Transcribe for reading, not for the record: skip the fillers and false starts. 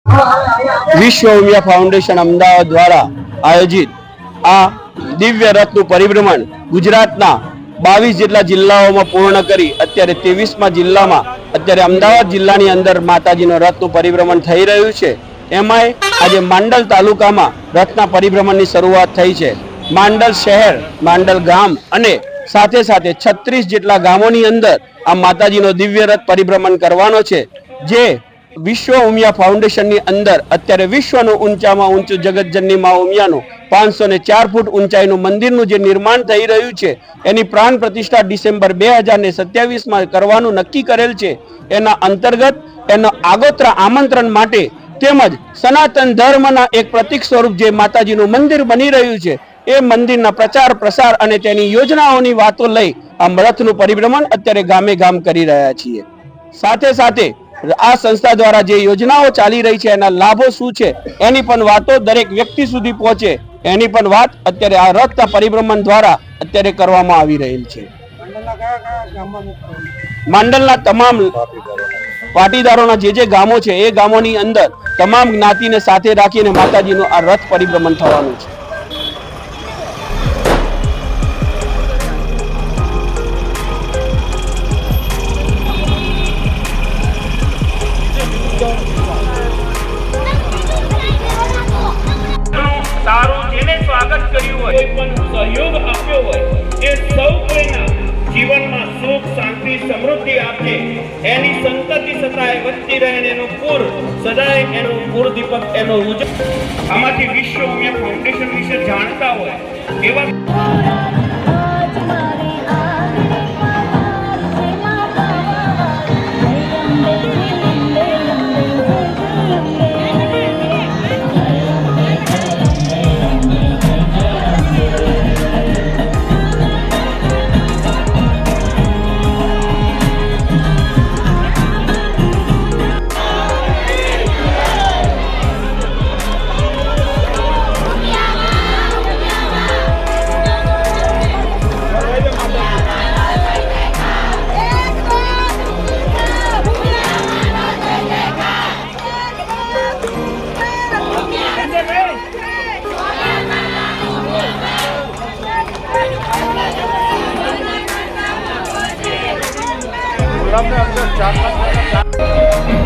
વિશ્વ ઉમિયા ફાઉન્ડેશન અમદાવાદ દ્વારા આયોજિત આ દિવ્ય રથનું પરિભ્રમણ ગુજરાતના 22 જેટલા જિલ્લાઓમાં પૂર્ણ કરી અત્યારે 23મા જિલ્લામાં અત્યારે અમદાવાદ જિલ્લાની અંદર માતાજીનો રથનું પરિભ્રમણ થઈ રહ્યું છે। એમાંય આજે માંડલ તાલુકામાં રથના પરિભ્રમણની શરૂઆત થઈ છે। માંડલ શહેર, માંડલ ગામ અને સાથે સાથે 36 જેટલા ગામોની અંદર આ માતાજીનો દિવ્ય રથ પરિભ્રમણ કરવાનો છે। જે વિશ્વ ઉમિયા ફાઉન્ડેશનની અંદર અત્યારે વિશ્વનું ઊંચામાં ઊંચું જગતજનની મા ઉમિયાનું 504 ફૂટ ઊંચાઈનું મંદિરનું જે નિર્માણ થઈ રહ્યું છે એની પ્રાણ પ્રતિષ્ઠા ડિસેમ્બર 2027માં કરવાનું નક્કી કરેલ છે। એના અંતર્ગત એનો આગોતરા આમંત્રણ માટે તેમજ સનાતન ધર્મના એક પ્રતીક સ્વરૂપ જે માતાજીનું મંદિર બની રહ્યું છે એ મંદિરના પ્રચાર પ્રસાર અને તેની યોજનાઓની વાતો લઈ આ રથનું પરિભ્રમણ અત્યારે ગામે ગામ કરી રહ્યા છીએ। સાથે સાથે આ સંસ્થા દ્વારા જે યોજનાઓ ચાલી રહી છે એના લાભો શું છે એની પણ વાતો દરેક વ્યક્તિ સુધી પહોંચે એની પણ વાત અત્યારે આ રથના પરિભ્રમણ દ્વારા અત્યારે કરવામાં આવી રહેલ છે। માંડલના તમામ પાટીદારોના જે ગામો છે એ ગામોની અંદર તમામ જ્ઞાતિને સાથે રાખીને માતાજીનું આ રથ પરિભ્રમણ થવાનું છે। તારું જેને સ્વાગત કર્યું હોય, કોઈ પણ સહયોગ આપ્યો હોય એ સૌ કોઈના જીવનમાં સુખ, શાંતિ, સમૃદ્ધિ આપે એની સંતતિ સદાય વધતી રહે એનું પૂર સદાય એનું પૂર દીપક એનો ઉજવ આમાંથી વિશ્વ ઉમિયા ફાઉન્ડેશન વિશે જાણતા હોય એવા हमने अंदर 4